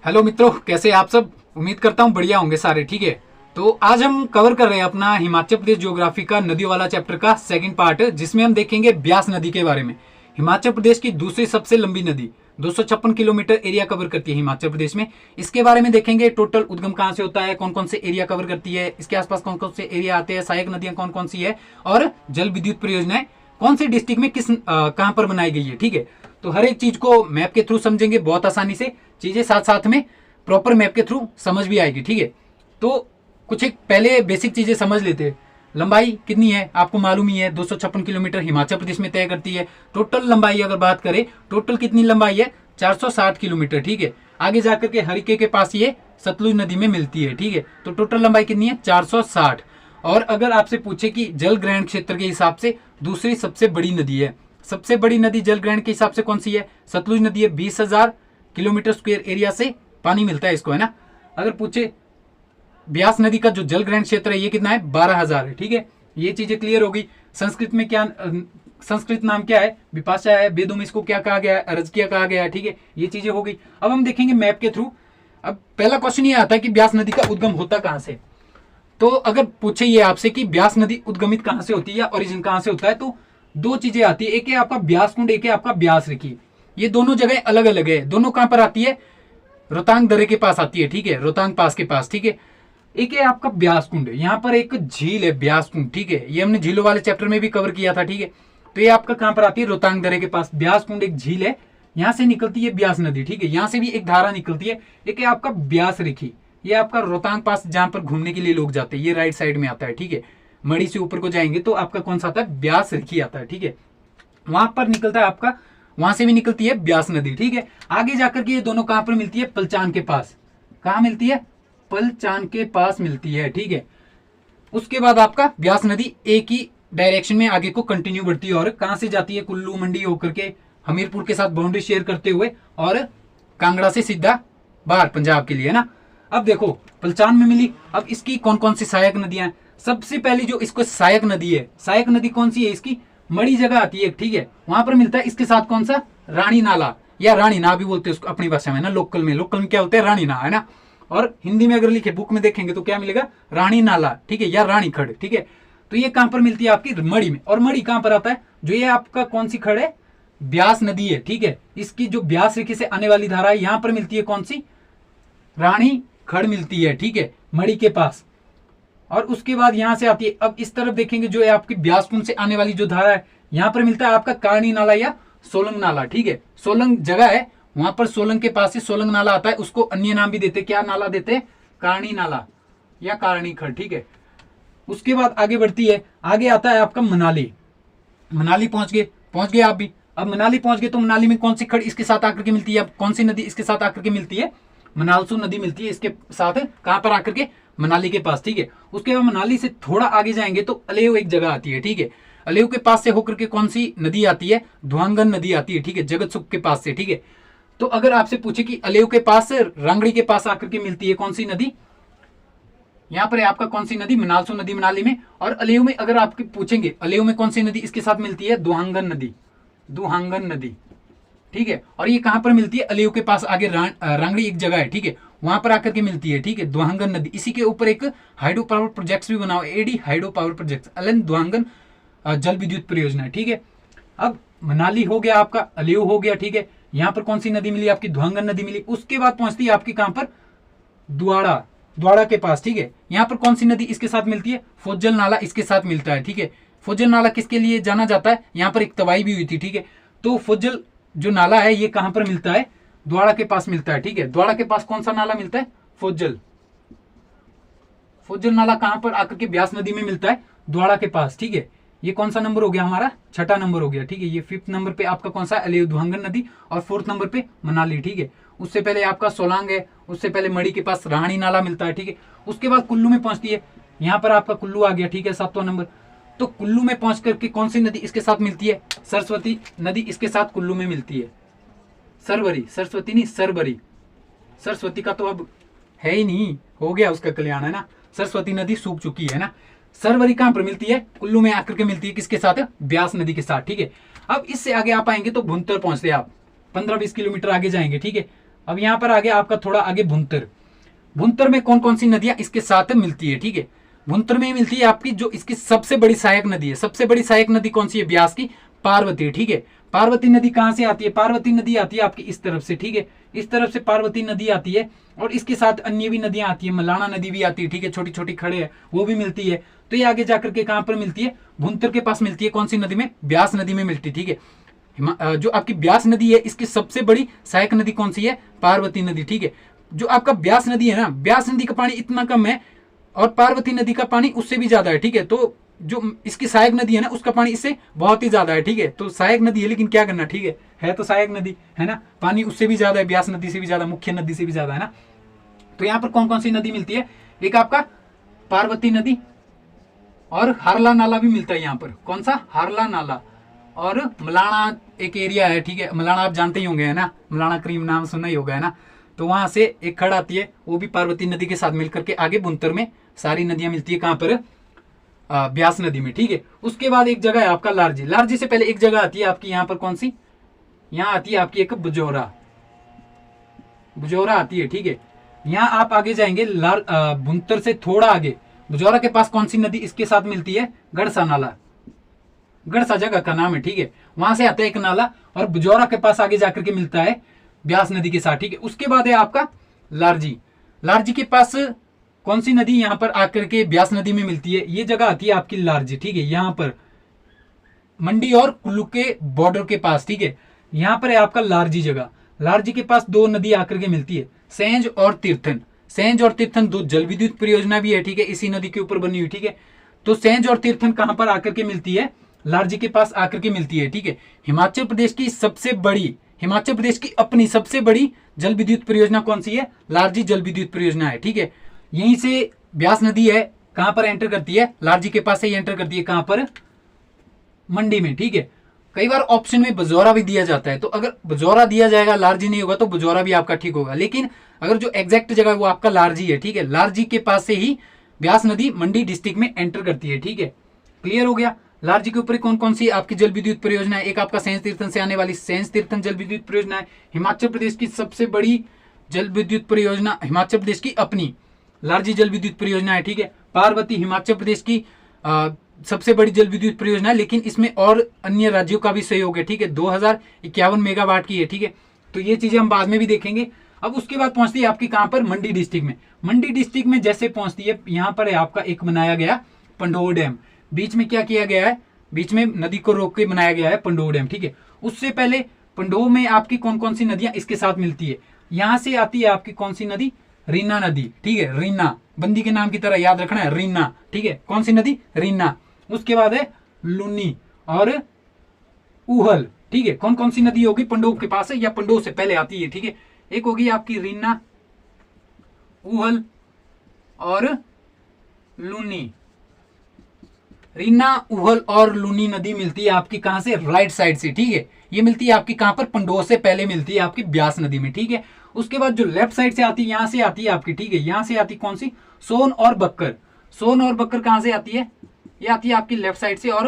Hello मित्रों, कैसे आप सब। उम्मीद करता हूँ बढ़िया होंगे सारे। ठीक है, तो आज हम कवर कर रहे हैं अपना हिमाचल प्रदेश ज्योग्राफी का नदियों वाला चैप्टर का सेकंड पार्ट, जिसमें हम देखेंगे ब्यास नदी के बारे में। हिमाचल प्रदेश की दूसरी सबसे लंबी नदी 256 किलोमीटर एरिया कवर करती है हिमाचल प्रदेश में। इसके बारे में देखेंगे टोटल उद्गम कहाँ से होता है, कौन कौन से एरिया कवर करती है, इसके आसपास कौन कौन से एरिया आते हैं, सहायक नदियां कौन कौन सी है, और जल विद्युत परियोजनाएं कौन से डिस्ट्रिक्ट में किस कहां पर बनाई गई है। ठीक है, तो हर एक चीज को मैप के थ्रू समझेंगे बहुत आसानी से, चीजें साथ साथ में प्रॉपर मैप के थ्रू समझ भी आएगी। ठीक है, तो कुछ एक पहले बेसिक चीजें समझ लेते हैं। लंबाई कितनी है आपको मालूम ही है, 256 किलोमीटर हिमाचल प्रदेश में तय करती है। टोटल लंबाई अगर बात करें, टोटल कितनी लंबाई है, 460 किलोमीटर। ठीक है, आगे जाकर के हरिके के पास ये सतलुज नदी में मिलती है। ठीक है, तो टोटल लंबाई कितनी है, 460। और अगर आपसे पूछे कि जल ग्रहण क्षेत्र के हिसाब से दूसरी सबसे बड़ी नदी है, सबसे बड़ी नदी जल ग्रहण के हिसाब से कौन सी है, सतलुज नदी है। 20,000 किलोमीटर स्क्वायर एरिया से पानी मिलता है इसको, है ना। अगर पूछे ब्यास नदी का जो जल ग्रहण क्षेत्र है ये कितना है, 12,000 है। ठीक है, ये चीजें क्लियर हो गई। संस्कृत में क्या, संस्कृत नाम क्या है, विपाशा है। वेदों में इसको क्या कहा गया है, अरजकिया कहा गया है। ठीक है, ये चीजें हो गई। अब हम देखेंगे मैप के थ्रू। अब पहला क्वेश्चन ये आता है कि ब्यास नदी का उद्गम होता कहां से। तो अगर पूछे ये आपसे कि ब्यास नदी उद्गमित कहां से होती है या ओरिजिन कहां से होता है, तो दो चीजें आती है। एक है आपका ब्यास कुंड, एक है आपका ब्यास रिकी। ये दोनों जगह अलग अलग है। दोनों कहां पर आती है, रोहतांग दर्रे के पास आती है। ठीक है, रोहतांग पास के पास। ठीक है, एक है आपका ब्यास कुंड, यहाँ पर एक झील है ब्यास कुंड। ठीक है, ये हमने झीलों वाले चैप्टर में भी कवर किया था। ठीक है, तो ये आपका कहां पर आती है, रोहतांग दर्रे के पास। ब्यास कुंड एक झील है, यहाँ से निकलती है ब्यास नदी। ठीक है, यहाँ से भी एक धारा निकलती है। एक है आपका ब्यास रिखी, ये आपका रोहतांग पास जहां पर घूमने के लिए लोग जाते हैं, ये राइट साइड में आता है। ठीक है, मड़ी से ऊपर को जाएंगे तो आपका कौन सा आता है, ब्यास रिखी आता है। ठीक है, वहां पर निकलता है आपका, वहां से भी निकलती है ब्यास नदी। ठीक है, आगे जाकर के ये दोनों कहां पर मिलती है, पलचान के पास। कहां मिलती है, पलचान के पास मिलती है। ठीक है, उसके बाद आपका ब्यास नदी एक ही डायरेक्शन में आगे को कंटिन्यू बढ़ती है और कहां से जाती है, कुल्लू मंडी होकर के हमीरपुर के साथ बाउंड्री शेयर करते हुए और कांगड़ा से सीधा बाहर पंजाब के लिए, है ना। अब देखो पलचान में मिली। अब इसकी कौन कौन सी सहायक नदियां हैं। सबसे पहली जो इसको सहायक नदी है, सहायक नदी कौन सी है, इसकी मड़ी जगह आती है। ठीक है, वहां पर मिलता है इसके साथ कौन सा, रानी नाला, या रानी ना भी बोलते हैं उसको अपनी भाषा में ना, लोकल में क्या होते हैं, रानी ना, है ना। और हिंदी में अगर लिखे बुक में देखेंगे तो क्या मिलेगा, रानी नाला। ठीक है, या रानी खड़। ठीक है, तो ये कहां पर मिलती है आपकी, मड़ी में। और मड़ी कहां पर आता है, जो ये आपका कौन सी खड़ है, ब्यास नदी है। ठीक है, इसकी जो ब्यास रेखा से आने वाली धारा है यहां पर मिलती है कौन सी, रानी खड़ मिलती है। ठीक है, मड़ी के पास। और उसके बाद यहां से आती है, अब इस तरफ देखेंगे जो है आपकी ब्यास कुंड से आने वाली जो धारा है, यहां पर मिलता है आपका कारणी नाला या सोलंग नाला। ठीक है, सोलंग जगह है, वहां पर सोलंग के पास से सोलंग नाला आता है। उसको अन्य नाम भी देते, क्या नाला देते, कारणी नाला या कारणी खड़। ठीक है, उसके बाद आगे बढ़ती है, आगे आता है आपका मनाली। मनाली पहुंच गए आप भी। अब मनाली पहुंच गए तो मनाली में कौन सी खड़ इसके साथ आकर के मिलती है, कौन सी नदी इसके साथ आकर के मिलती है, मनालसू नदी मिलती है इसके साथ। कहां पर आकर के, मनाली के पास। ठीक है, उसके बाद मनाली से थोड़ा आगे जाएंगे तो अलेव एक जगह आती है। ठीक है, अलेव के पास से होकर के कौन सी नदी आती है, धुआंगन नदी आती है। ठीक है, जगत सुख के पास से। ठीक है, तो अगर आपसे पूछे कि अलेव के पास से रांगड़ी के पास आकर के मिलती है कौन सी नदी, यहां पर है आपका कौन सी नदी, मनालसू नदी मनाली में। और अलेव में अगर आपके पूछेंगे अलेव में कौन सी नदी इसके साथ मिलती है, दुहांगन नदी, दुहांगन नदी। ठीक है, और ये कहां पर मिलती है, अलेव के पास आगे रांगड़ी एक जगह है। ठीक है, वहां पर आकर के मिलती है। ठीक है, दुहांगन नदी। इसी के ऊपर एक हाइड्रो पावर प्रोजेक्ट भी बना हुआ, A D hydro power project, Allain Duhangan जल विद्युत परियोजना। ठीक है, अब मनाली हो गया आपका, अलेव हो गया। ठीक है, यहां पर कौन सी नदी मिली आपकी, दुहांगन नदी मिली। उसके बाद पहुंचती है आपकी कहां पर, द्वाड़ा, द्वाड़ा के पास। ठीक है, यहां पर कौन सी नदी इसके साथ मिलती है, फोजल नाला इसके साथ मिलता है। ठीक है, फोजल नाला किसके लिए जाना जाता है, यहां पर एक तबाही भी हुई थी। ठीक है, तो फोजल जो नाला है ये कहां पर मिलता है, द्वाड़ा के पास मिलता है। ठीक है, द्वाड़ा के पास कौन सा नाला मिलता है, फोजल। फोजल नाला कहां पर आकर के ब्यास नदी में मिलता है, द्वाड़ा के पास। ठीक है, ये कौन सा नंबर हो गया हमारा, छठा नंबर हो गया। ठीक है, ये 5th नंबर पे आपका कौन सा, अलेव दुहांगन नदी। और 4th नंबर पे मनाली। ठीक है, उससे पहले आपका सोलांग है, उससे पहले मड़ी के पास रानी नाला मिलता है। ठीक है, उसके बाद कुल्लू में पहुंचती है, यहां पर आपका कुल्लू आ गया। ठीक है, 7वां नंबर। तो कुल्लू में पहुंच करके कौन सी नदी इसके साथ मिलती है, सरस्वती नदी इसके साथ कुल्लू में मिलती है। सरवरी, सरस्वती नहीं सरबरी, सरस्वती का तो अब है ही नहीं, हो गया उसका कल्याण, है ना। सरस्वती नदी सूख चुकी है ना। सरवरी कहां पर मिलती है, कुल्लू में आकर के मिलती है, किसके साथ, ब्यास नदी के साथ। ठीक है, अब इससे आगे आप आएंगे तो भुंतर पहुंचते हैं आप, 15-20 किलोमीटर आगे जाएंगे। ठीक है, अब यहाँ पर आ गया आपका थोड़ा आगे भुंतर। भुंतर में कौन कौन सी नदियां इसके साथ मिलती है, ठीक है। भुंतर में मिलती है आपकी जो इसकी सबसे बड़ी सहायक नदी है। सबसे बड़ी सहायक नदी कौन सी है ब्यास की? पार्वती, ठीक है। पार्वती नदी कहां से आती है? पार्वती नदी आती है आपकी इस तरफ से, ठीक है। इस तरफ से पार्वती नदी आती है और इसके साथ अन्य भी नदियां आती है, मलाना नदी भी आती है, ठीक है, छोटी छोटी खड़े है वो भी मिलती है। तो ये आगे जाकर के कहां पर मिलती है? भुंतर के पास मिलती है। कौन सी नदी में? ब्यास नदी में मिलती है, ठीक है। जो आपकी ब्यास नदी है इसकी सबसे बड़ी सहायक नदी कौन सी है? पार्वती नदी, ठीक है। जो आपका ब्यास नदी है ना, ब्यास नदी का पानी इतना कम है और पार्वती नदी का पानी उससे भी ज्यादा है, ठीक है। तो जो इसकी सहायक नदी है ना उसका पानी इससे बहुत ही ज्यादा है, ठीक है। तो सहायक नदी है लेकिन क्या करना, ठीक है तो सहायक नदी है ना, पानी उससे भी ज्यादा है, ब्यास नदी से भी ज्यादा, मुख्य नदी से भी ज्यादा है ना। तो यहाँ पर कौन कौन सी नदी मिलती है? एक आपका पार्वती नदी और हारला नाला भी मिलता है यहाँ पर। कौन सा? हारला नाला। और मलाना एक एरिया है, ठीक है, मलाना आप जानते ही होंगे है ना, मलाना क्रीम नाम सुना ही होगा है ना। तो वहां से एक खड़ आती है, वो भी पार्वती नदी के साथ मिलकर के आगे बुंतर में सारी नदियां मिलती है। कहां पर? ब्यास नदी में, ठीक है। उसके बाद एक जगह है आपका लारजी। लारजी से पहले एक जगह आती है आपकी यहाँ पर, कौन सी? यहाँ आती है आपकी एक बुजौरा। बुजौरा आती है, ठीक है। यहाँ आप आगे जाएंगे बुंतर से थोड़ा आगे बुजौरा के पास कौन सी नदी इसके साथ मिलती है? गढ़सा नाला। गढ़सा जगह का नाम है, ठीक है। वहां से आता है एक नाला और बुजौरा के पास आगे जाकर के मिलता है ब्यास नदी के साथ, ठीक है। उसके बाद है आपका लारजी। लारजी के पास कौन सी नदी यहां पर आकर के ब्यास नदी में मिलती है? ये जगह आती है आपकी लारजी, ठीक है। यहां पर मंडी और कुल्लू के बॉर्डर के पास, ठीक है। यहां पर है आपका लारजी जगह। लारजी के पास दो नदी आकर के मिलती है, सेंज और तीर्थन। सेंज और तीर्थन दो जल विद्युत परियोजना भी है, ठीक है, इसी नदी के ऊपर बनी हुई, ठीक है। तो सेंज और तीर्थन कहां पर आकर के मिलती है? लारजी के पास आकर के मिलती है, ठीक है। हिमाचल प्रदेश की सबसे बड़ी, हिमाचल प्रदेश की अपनी सबसे बड़ी जल विद्युत परियोजना कौन सी है? लारजी जल विद्युत परियोजना है, ठीक है। यहीं से ब्यास नदी है, कहां पर एंटर करती है? लारजी के पास से ही एंटर करती है, कहां पर? मंडी में, ठीक है। कई बार ऑप्शन में बजौरा भी दिया जाता है, तो अगर बजौरा दिया जाएगा लारजी नहीं होगा तो बजौरा भी आपका ठीक होगा, लेकिन अगर जो एग्जैक्ट जगह है वो आपका लारजी है, ठीक है। लारजी के पास से ही ब्यास नदी मंडी डिस्ट्रिक्ट में एंटर करती है, ठीक है। क्लियर हो गया? लारजी के ऊपर कौन कौन सी आपकी जल विद्युत परियोजना है? एक आपका सेंस तीर्थन से आने वाली सेंस तीर्थन जल विद्युत परियोजना है, हिमाचल प्रदेश की सबसे बड़ी जल विद्युत परियोजना, हिमाचल प्रदेश की अपनी लारजी जल विद्युत परियोजना है, ठीक है। पार्वती हिमाचल प्रदेश की सबसे बड़ी जल विद्युत परियोजना है, लेकिन इसमें और अन्य राज्यों का भी सहयोग है, ठीक है। 2051 मेगावाट की है, ठीक है। तो ये चीजें हम बाद में भी देखेंगे। अब उसके बाद पहुंचती है आपकी कहां पर? मंडी डिस्ट्रिक्ट में। मंडी डिस्ट्रिक्ट में जैसे पहुंचती है, यहां पर है आपका एक बनाया गया पंडोह डैम। बीच में क्या किया गया है? बीच में नदी को रोक के बनाया गया है पंडोह डैम, ठीक है। उससे पहले पंडोह में आपकी कौन कौन सी नदियां इसके साथ मिलती है? यहां से आती है आपकी कौन सी नदी? रीना नदी, ठीक है। रीना बंदी के नाम की तरह याद रखना है, रीना, ठीक है। कौन सी नदी? रीना। उसके बाद है लुनी और उहल, ठीक है। कौन कौन सी नदी होगी? पंडोह के पास है या पंडोह से पहले आती है, ठीक है। एक होगी आपकी रीना, उहल और लुनी। रीना, उहल और लुनी नदी मिलती है आपकी कहां से? राइट साइड से, ठीक है। ये मिलती है आपकी कहां पर? पंडोह से पहले मिलती है आपकी ब्यास नदी में, ठीक है। उसके बाद जो लेफ्ट साइड से आती है, यहां से आती है आपकी, ठीक है। यहां से आती कौन सी? सोन और बक्कर। सोन और बक्कर कहां से आती है? ये आती है आपकी लेफ्ट साइड से और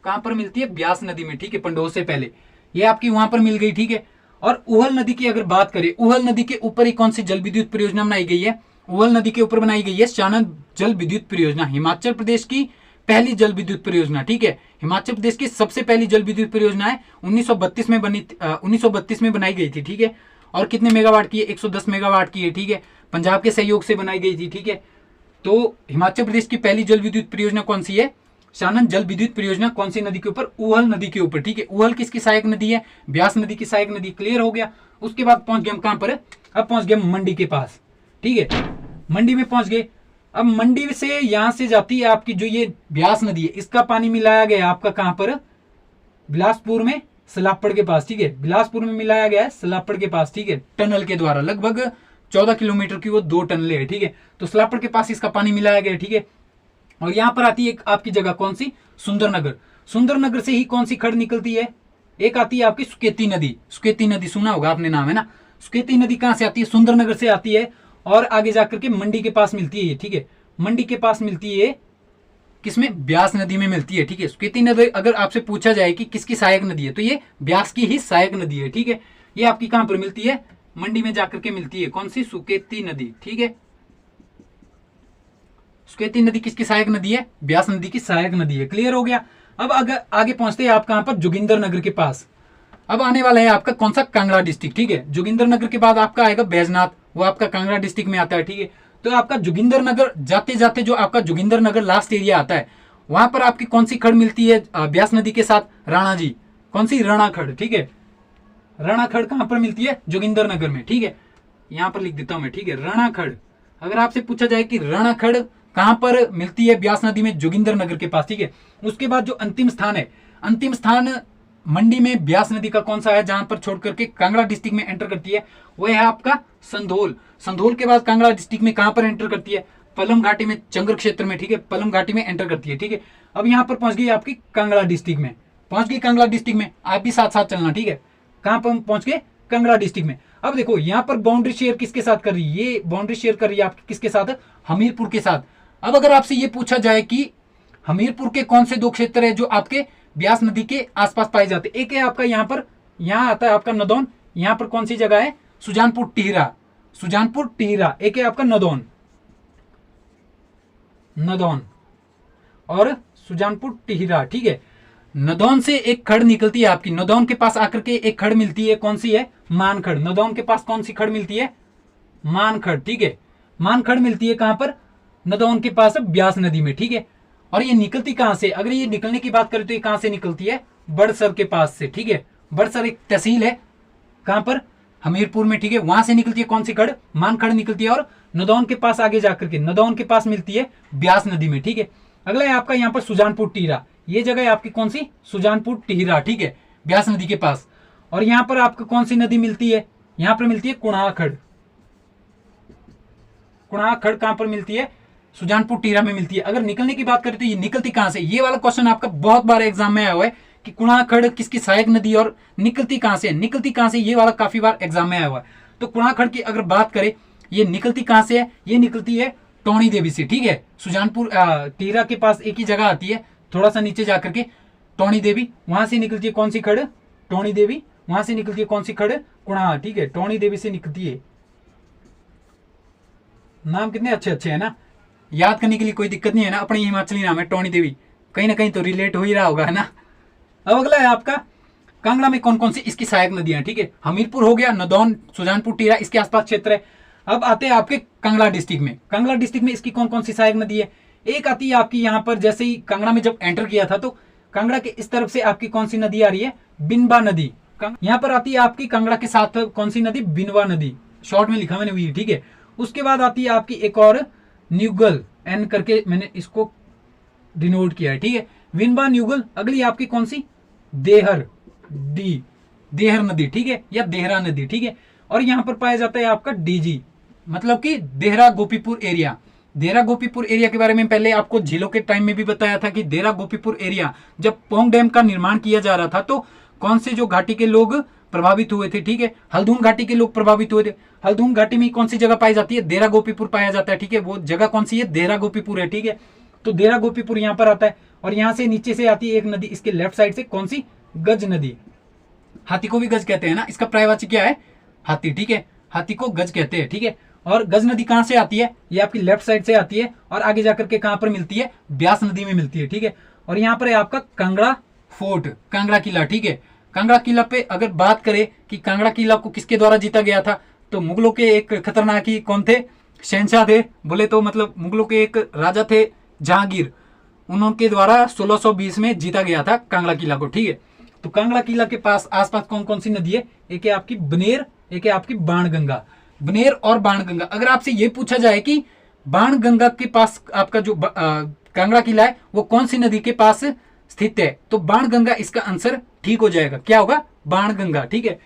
कहां पर मिलती है? ब्यास नदी में, ठीक है, पंडोह से पहले। ये आपकी वहां पर मिल गई, ठीक है। और उहल नदी की अगर बात करें, उहल नदी के ऊपर ही कौन सी जल विद्युत परियोजना बनाई गई है? उहल नदी के ऊपर बनाई गई है शानन जल विद्युत परियोजना, हिमाचल प्रदेश की पहली जल विद्युत परियोजना, ठीक है। हिमाचल प्रदेश की सबसे पहली जल विद्युत परियोजना है, 1932 में बनी, 1932 में बनाई गई थी, ठीक है। और कितने मेगावाट की है? 110 मेगावाट की है, ठीक है। पंजाब के सहयोग से बनाई गई थी, ठीक है। तो हिमाचल प्रदेश की पहली जल विद्युत परियोजना कौन सी है? शानन जल विद्युत परियोजना कौन सी नदी के ऊपर? उहल नदी के ऊपर, ठीक है। उहल किसकी सहायक नदी है? ब्यास नदी की सहायक नदी। क्लियर हो गया? उसके बाद पहुंच गए हम कहां पर? अब पहुंच गए मंडी के पास, ठीक है। मंडी में पहुंच गए। अब मंडी से यहां से जाती है आपकी जो ये ब्यास नदी है, इसका पानी मिलाया गया आपका कहां पर? बिलासपुर में, सलापड़ के पास, ठीक है। बिलासपुर में मिलाया गया है सलापड़ के पास, ठीक है, टनल के द्वारा। लगभग 14 किलोमीटर की वो 2 टनलें है, ठीक है। तो सलापड़ के पास इसका पानी मिलाया गया, ठीक है। और यहां पर आती है एक आपकी जगह कौन सी? सुंदरनगर। सुंदरनगर से ही कौन सी खड़ निकलती है? एक आती है आपकी सुकेती नदी। सुकेती नदी सुना होगा आपने नाम, है ना। सुकेती नदी कहां से आती है? सुंदरनगर से आती है और आगे जाकर के मंडी के पास मिलती है, ठीक है। मंडी के पास मिलती है किसमें? ब्यास नदी में मिलती है, ठीक है। सुकेती नदी अगर आपसे पूछा जाए कि किसकी सहायक नदी है, तो ये ब्यास की ही सहायक नदी है, ठीक है। ये आपकी कहां पर मिलती है? मंडी में जाकर के मिलती है। कौन सी? सुकेती नदी। ठीक है, सुकेती नदी किसकी सहायक नदी है? ब्यास नदी की सहायक नदी है। क्लियर हो गया। अब अगर आगे पहुंचते हैं आप कहां पर? जोगिंदर नगर के पास। अब आने वाला है आपका कौन सा? कांगड़ा डिस्ट्रिक्ट। ठीक है, जोगिंदर नगर के बाद आपका आएगा बैजनाथ, वो आपका कांगड़ा डिस्ट्रिक्ट में आता है। ठीक है, तो आपका जोगिंदर नगर जाते जाते जो आपका जोगिंदर नगर लास्ट एरिया आता है, वहां पर आपकी कौन सी खड़ मिलती है ब्यास नदी के साथ? राणा जी। कौन सी? राणा खड़। ठीक है, राणा खड़ कहां पर मिलती है? जोगिंदर नगर में। ठीक है, यहां पर लिख देता हूं मैं। ठीक है, राणा खड़। अगर आपसे पूछा जाए कि राणा खड़ कहां पर मिलती है ब्यास नदी में? जोगिंदर नगर के पास। ठीक है, उसके बाद जो अंतिम स्थान है, अंतिम स्थान मंडी में ब्यास नदी का कौन सा है जहां पर छोड़ करके कांगड़ा डिस्ट्रिक्ट में एंटर करती है? वह है आपका संधोल। संधोल के बाद कांगड़ा डिस्ट्रिक्ट में कहां पर एंटर करती है? पलम घाटी में, चंगर क्षेत्र में। ठीक है, पलम घाटी में एंटर करती है। ठीक है, अब यहां पर पहुंच गई आपकी कांगड़ा डिस्ट्रिक्ट में, पहुंच गई कांगड़ा डिस्ट्रिक्ट में। आप भी साथ साथ चलना। ठीक है, कहां पर पहुंच गए? कांगड़ा डिस्ट्रिक्ट में। अब देखो यहां पर बाउंड्री शेयर किसके साथ कर रही है? ये बाउंड्री शेयर कर रही है आपकी किसके साथ? हमीरपुर के साथ। अब अगर आपसे ये पूछा जाए कि हमीरपुर के कौन से दो क्षेत्र है जो आपके ब्यास नदी के आसपास पाए जाते हैं? एक है आपका यहां पर, यहां आता है आपका नदौन। यहां पर कौन सी जगह है? सुजानपुर टिहरा, सुजानपुर टिहरा। एक है आपका नदौन, नदौन और सुजानपुर टिहरा। ठीक है, नदौन से एक खड़ निकलती है आपकी, नदौन के पास आकर के एक खड़ मिलती है। कौन सी है? मानखड़। नदौन के पास कौन सी खड़ मिलती है? मानखड़। ठीक है, मानखड़ मिलती है कहां पर? नदौन के पास ब्यास नदी में। ठीक है, और ये निकलती कहां से? अगर ये निकलने की बात करें तो ये कहां से निकलती है? बड़सर के पास से। ठीक है, बड़सर एक तहसील है कहां पर? हमीरपुर में। ठीक है, वहां से निकलती है कौन सी खड़? मानखड़ निकलती है, और नदौन के पास आगे जाकर के नदौन के पास मिलती है ब्यास नदी में। ठीक है, अगला है आपका यहाँ पर सुजानपुर टिहरा। ये जगह है आपकी कौन सी? सुजानपुर टिहरा। ठीक है, ब्यास नदी के पास। और यहां पर आपको कौन सी नदी मिलती है? यहां पर मिलती है कुणाह खड़। कुणाह खड़ कहां पर मिलती है? सुजानपुर टिहरा में मिलती है। अगर निकलने की बात करें तो ये निकलती कहां से? ये वाला क्वेश्चन आपका बहुत बार एग्जाम में आया हुआ है कि कुणाह खड़ किसकी सहायक नदी और निकलती कहां से? निकलती कहां से? ये वाला काफी बार एग्जाम में आया हुआ है। तो कुणाह खड़ की अगर बात करें, ये निकलती कहां से है? ये निकलती है टोणी देवी से। ठीक है, सुजानपुर टिहरा के पास एक ही जगह आती है, थोड़ा सा नीचे जाकर के, टोणी देवी। वहां से निकलती है कौन सी खड़? टोणी देवी। वहां से निकलती है कौन सी खड़? कुणाह। ठीक है, टोणी देवी से निकलती है। नाम कितने अच्छे अच्छे है ना, याद करने के लिए कोई दिक्कत नहीं है ना। अपनी हिमाचली नाम है टोणी देवी, कहीं ना कहीं तो रिलेट हो ही रहा होगा, है ना। अब अगला है आपका कांगड़ा में कौन कौन सी इसकी सहायक नदियां? ठीक है, हमीरपुर हो गया, नदौन, सुजानपुर टिहरा इसके आसपास क्षेत्र है। अब आते हैं आपके कांगड़ा डिस्ट्रिक्ट में। कांगड़ा डिस्ट्रिक्ट में इसकी कौन कौन सी सहायक नदी है? एक आती है आपकी यहाँ पर, जैसे ही कांगड़ा में जब एंटर किया था तो कांगड़ा के इस तरफ से आपकी कौन सी नदी आ रही है? बिनबा नदी। यहाँ पर आती है आपकी कांगड़ा के साथ कौन सी नदी? बिनवा नदी, शॉर्ट में लिखा मैंने हुई। ठीक है, उसके बाद आती है आपकी एक और न्यूगल, एन करके मैंने इसको डिनोट किया है। ठीक है, विनबा न्यूगल। अगली आपकी कौन सी? देहर, डी, देहर नदी। ठीक है, या देहरा नदी। ठीक है, और यहां पर पाया जाता है आपका डीजी, मतलब कि देहरा गोपीपुर एरिया। देहरा गोपीपुर एरिया के बारे में पहले आपको झीलों के टाइम में भी बताया था कि देहरा गोपीपुर एरिया जब पोंग डैम का निर्माण किया जा रहा था तो कौन से जो घाटी के लोग प्रभावित हुए थे? ठीक है, हल्द्वानी घाटी के लोग प्रभावित हुए थे। हल्द्वानी घाटी में कौन सी जगह पाई जाती है? देहरा गोपीपुर पाया जाता है। ठीक है, वो जगह कौन सी है? देहरा गोपीपुर है। ठीक है, तो देहरा गोपीपुर यहाँ पर आता है, और यहाँ से नीचे से आती है एक नदी इसके लेफ्ट साइड से, कौन सी? गज नदी। हाथी को भी गज कहते हैं ना, इसका पर्यायवाची क्या है? हाथी। ठीक है, हाथी को गज कहते हैं। ठीक है, और गज नदी कहां से आती है? ये आपकी लेफ्ट साइड से आती है, और आगे जाकर के कहां पर मिलती है? ब्यास नदी में मिलती है। ठीक है, और यहाँ पर है आपका कांगड़ा फोर्ट, कांगड़ा किला। ठीक है, कांगड़ा किला पे अगर बात करें कि कांगड़ा किला को किसके द्वारा जीता गया था, तो मुगलों के एक खतरनाक ही कौन थे? शहनशाह थे, बोले तो मतलब मुगलों के एक राजा थे जहांगीर, उनके द्वारा 1620 में जीता गया था कांगड़ा किला को। ठीक है, तो कांगड़ा किला के पास आसपास कौन कौन सी नदी है? एक है आपकी बनेर, एक है आपकी बाणगंगा। बनेर और बाणगंगा। अगर आपसे ये पूछा जाए कि बाणगंगा के पास आपका जो कांगड़ा किला है वो कौन सी नदी के पास स्थित है, तो बाणगंगा इसका आंसर ठीक हो जाएगा। क्या होगा? बाणगंगा। ठीक है,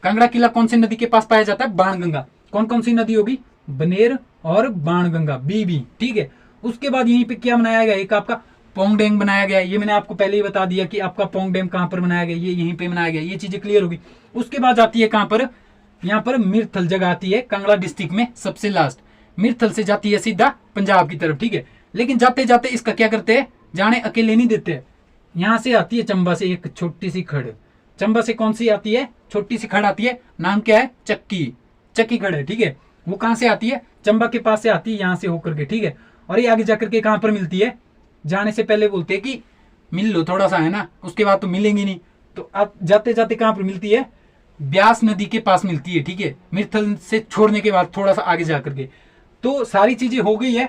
कांगड़ा किला कौन सी नदी के पास पाया जाता है? बाणगंगा। कौन कौन सी नदी होगी? बनेर और बाणगंगा, बीबी। ठीक है, उसके बाद यहीं पे क्या बनाया गया? एक आपका पोंग डैम बनाया गया। ये मैंने आपको पहले ही बता दिया कि आपका पोंग डैम कहां पर बनाया गया, ये यहीं पे बनाया गया। ये चीजें क्लियर होगी। उसके बाद आती है कहां पर? यहाँ पर मिरथल जगह आती है कांगड़ा डिस्ट्रिक्ट में, सबसे लास्ट। मिरथल से जाती है सीधा पंजाब की तरफ। ठीक है, लेकिन जाते जाते इसका क्या करते हैं? जाने अकेले नहीं देते, यहाँ से आती है चंबा से एक छोटी सी खड़, चंबा से कौन सी आती है, छोटी सी खड़ आती है, नाम क्या है, चक्की, चक्की खड़ है, ठीक है। वो कहां से आती है, चंबा के पास से आती है, यहां से होकर के, ठीक है। और ये आगे जाकर के कहां पर मिलती है, जाने से पहले बोलते हैं कि मिल लो थोड़ा सा, है ना, उसके बाद तो मिलेंगी नहीं। तो आप जाते जाते कहां पर मिलती है, ब्यास नदी के पास मिलती है, ठीक है, मिर्थल से छोड़ने के बाद थोड़ा सा आगे जाकर के। तो सारी चीजें हो गई है,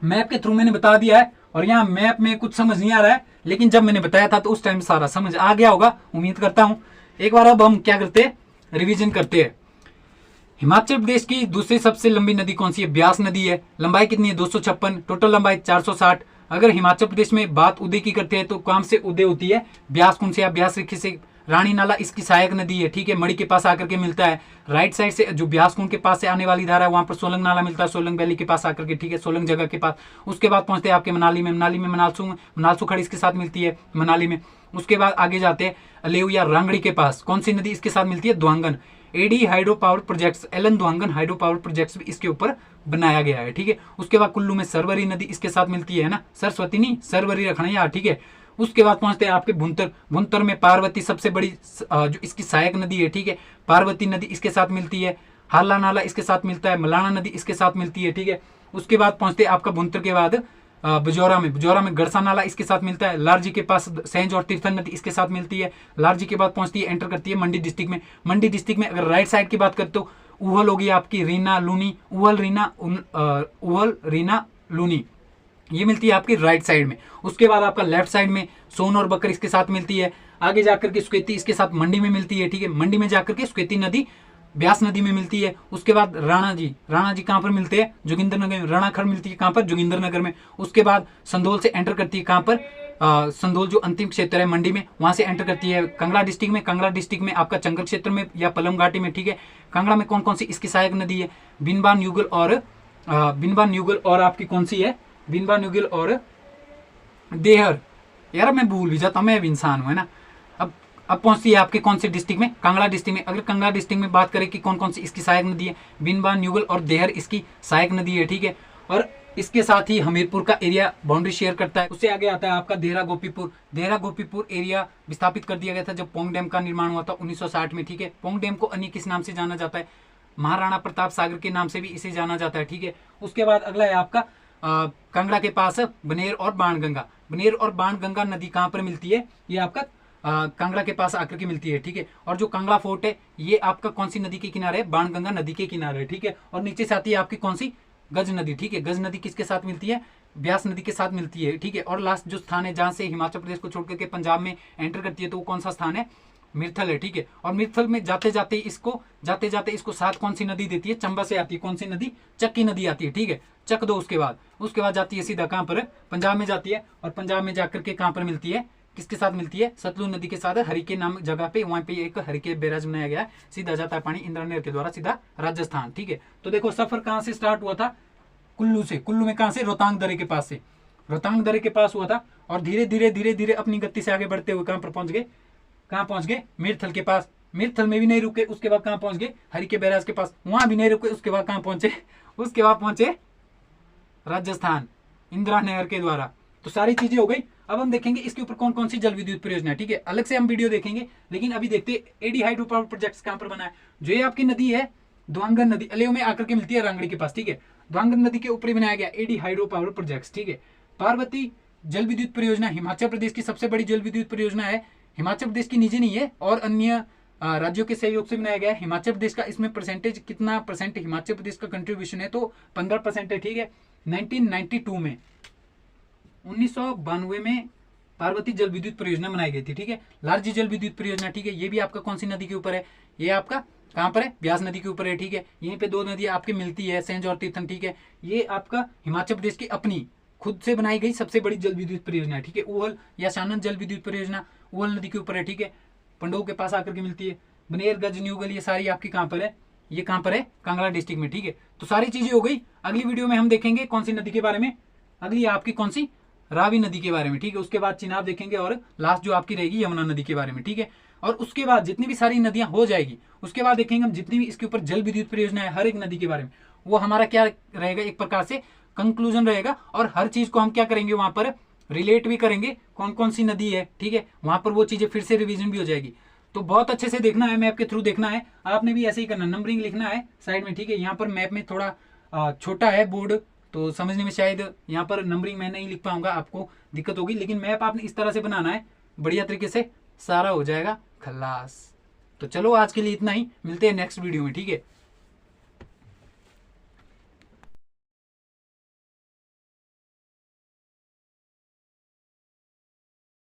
मैप के थ्रू मैंने बता दिया है। और यहाँ मैप में कुछ समझ नहीं आ रहा है, लेकिन जब मैंने बताया था तो उस टाइम सारा समझ आ गया होगा, उम्मीद करता हूं। एक बार अब हम क्या करते हैं, रिवीजन करते हैं। हिमाचल प्रदेश की दूसरी सबसे लंबी नदी कौन सी है, ब्यास नदी है। लंबाई कितनी है, 256, टोटल लंबाई 460। अगर हिमाचल प्रदेश में बात उदय की करते हैं तो काम से उदय होती है ब्यास कुंड से या ब्यास रिखी से। रानी नाला इसकी सहायक नदी है, ठीक है, मड़ी के पास आकर के मिलता है। राइट साइड से जो ब्यास कुंड के पास से आने वाली धारा है वहां पर सोलंग नाला मिलता है, सोलंग वैली के पास आकर के, ठीक है, सोलंग जगह के पास। उसके बाद पहुंचते हैं आपके मनाली में, मनाली में मनालसू खड़ी इसके साथ मिलती है मनाली में। उसके बाद आगे जाते हैं अलेऊ या रांगड़ी के पास, कौन सी नदी इसके साथ मिलती है, Duhangan. A D hydro power projects, Allain Duhangan hydro power projects भी इसके ऊपर बनाया गया है, ठीक है। उसके बाद कुल्लू में सरवरी नदी इसके साथ मिलती है ना, सरस्वती नहीं सरवरी रखना यार, ठीक है। उसके बाद पहुंचते हैं आपके भुंतर, भुंतर में पार्वती सबसे बड़ी जो इसकी सहायक नदी है, ठीक है, पार्वती नदी इसके साथ मिलती है। हारला नाला इसके साथ मिलता है, मलाना नदी इसके साथ मिलती है, ठीक है। उसके बाद पहुंचते हैं आपका भुंतर के बाद बजौरा में गड़सा नाला इसके साथ मिलता है। लारजी के पास सेंज और तीर्थन नदी इसके साथ मिलती है। लारजी के बाद पहुंचती है, एंटर करती है मंडी डिस्ट्रिक्ट में। मंडी डिस्ट्रिक्ट में अगर राइट साइड की बात करते तो उहल होगी आपकी, रीना लूनी, उहल रीना लूनी, ये मिलती है आपकी राइट साइड में। उसके बाद आपका लेफ्ट साइड में सोन और बकर इसके साथ मिलती है। आगे जाकर के सुकेती इसके साथ मंडी में मिलती है, ठीक है। मंडी में जाकर के सुकेती नदी ब्यास नदी में मिलती है। उसके बाद राणा जी कहां पर मिलते हैं, जोगिंदर नगर में। राणाखड़ मिलती है कहां पर, जोगिंदर नगर में। उसके बाद संधोल से एंटर करती है कहां पर, संधोल जो अंतिम क्षेत्र है मंडी में, वहां से एंटर करती है कांगड़ा डिस्ट्रिक्ट में। कांगड़ा डिस्ट्रिक्ट में आपका चंगर क्षेत्र में या पलम घाटी में, ठीक है। कांगड़ा में कौन कौन सी इसकी सहायक नदी है, बिनबान युगल और आपकी कौन सी है, बिनबान युगल और देहर। यार मैं भूल भी जाता हूं, मैं भी इंसान हूं, है ना। अब पहुंचती है आपके कौन से डिस्ट्रिक्ट में, कांगड़ा डिस्ट्रिक्ट में। अगर कांगड़ा डिस्ट्रिक्ट में बात करें कि कौन कौन सी इसकी सहायक नदी है, बिनबान युगल और देहर इसकी सहायक नदी है, ठीक है। और इसके साथ ही हमीरपुर का एरिया बाउंड्री शेयर करता है। उससे आगे आता है आपका देहरा गोपीपुर एरिया विस्थापित कर दिया गया था जब पोंग डैम का निर्माण हुआ था 1960 में, ठीक है। पोंग डैम को अन्य किस नाम से जाना जाता है, महाराणा प्रताप सागर के नाम से भी इसे जाना जाता है, ठीक है। उसके बाद अगला है आपका कांगड़ा के पास बनेर और बाणगंगा नदी कहां पर मिलती है, ये आपका कांगड़ा के पास आकर के मिलती है, ठीक है। और जो कांगड़ा फोर्ट है ये आपका कौन सी नदी के किनारे है, बाणगंगा नदी के किनारे है, ठीक है। और नीचे से आती है आपकी कौन सी, गज नदी, ठीक है। गज नदी किसके साथ मिलती है, ब्यास नदी के साथ मिलती है, ठीक है। और लास्ट जो स्थान है जहां से हिमाचल प्रदेश को छोड़कर के पंजाब में एंटर करती है तो वो कौन सा स्थान है, मिर्थल है, ठीक है। और मिर्थल में जाते जाते इसको साथ कौन सी नदी देती है, चंबा से आती है, कौन सी नदी, चक्की नदी आती है, ठीक है। चक दो उसके बाद जाती है सीधा कहां पर, पंजाब में जाती है। और पंजाब में जाकर के कहां पर मिलती है, किसके साथ मिलती है, सतलुज नदी के साथ। हरिके नामक जगह पे, वहां पे एक हरिके बैराज बनाया गया है, सीधा जाता है पानी इंदिरा नहर के द्वारा सीधा राजस्थान, ठीक है। तो देखो सफर कहां से स्टार्ट हुआ था, कुल्लू से। कुल्लू में कहां से, रोहतांग दर्रे के पास से, रोहतांग दर्रे के पास हुआ था। और धीरे धीरे अपनी गति से आगे बढ़ते हुए कहां पर पहुंच गए, कहां पहुंच गए, मिर्थल के पास। मिर्थल में भी नहीं रुके, उसके बाद कहां पहुंच गए, हरिके बैराज के पास, वहां भी नहीं रुके, उसके बाद कहां पहुंचे, उसके बाद पहुंचे राजस्थान इंदिरा नहर के द्वारा। तो सारी चीजें हो गई। अब हम देखेंगे इसके ऊपर कौन कौन सी जल विद्युत परियोजना है, ठीक है। अलग से हम वीडियो देखेंगे, लेकिन अभी देखते एडी हाइड्रो पावर प्रोजेक्ट कहां पर बना है। जो ये आपकी नदी है द्वांगन नदी, अलेव में आकर के मिलती है रांगड़ी के पास, ठीक है। द्वांगन नदी के ऊपर बनाया गया एडी हाइड्रो पावर प्रोजेक्ट, ठीक है। पार्वती जल विद्युत परियोजना हिमाचल प्रदेश की सबसे बड़ी जल विद्युत परियोजना है। हिमाचल प्रदेश की निजी नहीं है और अन्य राज्यों के सहयोग से बनाया गया है। हिमाचल प्रदेश का इसमें परसेंटेज कितना परसेंट हिमाचल प्रदेश का कंट्रीब्यूशन है, तो 15% है, ठीक है। 1992 में 1992 में पार्वती जल विद्युत परियोजना बनाई गई थी, ठीक है। लारजी जल विद्युत परियोजना, ठीक है, ये भी आपका कौन सी नदी के ऊपर है, ये आपका कहां पर है, ब्यास नदी के ऊपर है, ठीक है। यहीं पे दो नदी आपकी मिलती है, सेंज और तीर्थन, ठीक है। ये आपका हिमाचल प्रदेश की अपनी खुद से बनाई गई सबसे बड़ी जल विद्युत परियोजना है, ठीक है। उहल या शानन जल विद्युत परियोजना उहल नदी के ऊपर है, ठीक है, पंडोह के पास आकर के मिलती है। बनेर, गज, न्यूगल, ये सारी आपकी कहां पर है, ये कहां पर है, कांगड़ा डिस्ट्रिक्ट में, ठीक है। तो सारी चीजें हो गई। अगली वीडियो में हम देखेंगे कौन सी नदी के बारे में, अगली आपकी कौन सी, रावी नदी के बारे में, ठीक है। उसके बाद चिनाब देखेंगे और लास्ट जो आपकी रहेगी यमुना नदी के बारे में, ठीक है। और उसके बाद जितनी भी सारी नदियां हो जाएगी उसके बाद देखेंगे हम जितनी भी इसके ऊपर जल विद्युत परियोजना है हर एक नदी के बारे में, वो हमारा क्या रहेगा, एक प्रकार से कंक्लूजन रहेगा। और हर चीज को हम क्या करेंगे, वहां पर रिलेट भी करेंगे कौन कौन सी नदी है, ठीक है। वहां पर वो चीजें फिर से रिवीजन भी हो जाएगी। तो बहुत अच्छे से देखना है, मैप के थ्रू देखना है। आपने भी ऐसे ही करना, नंबरिंग लिखना है साइड में, ठीक है। यहाँ पर मैप में थोड़ा छोटा है बोर्ड, तो समझने में शायद यहाँ पर नंबरिंग मैं नहीं लिख पाऊंगा, आपको दिक्कत होगी, लेकिन मैप आपने इस तरह से बनाना है, बढ़िया तरीके से सारा हो जाएगा खलास। तो चलो आज के लिए इतना ही, मिलते हैं नेक्स्ट वीडियो में, ठीक है।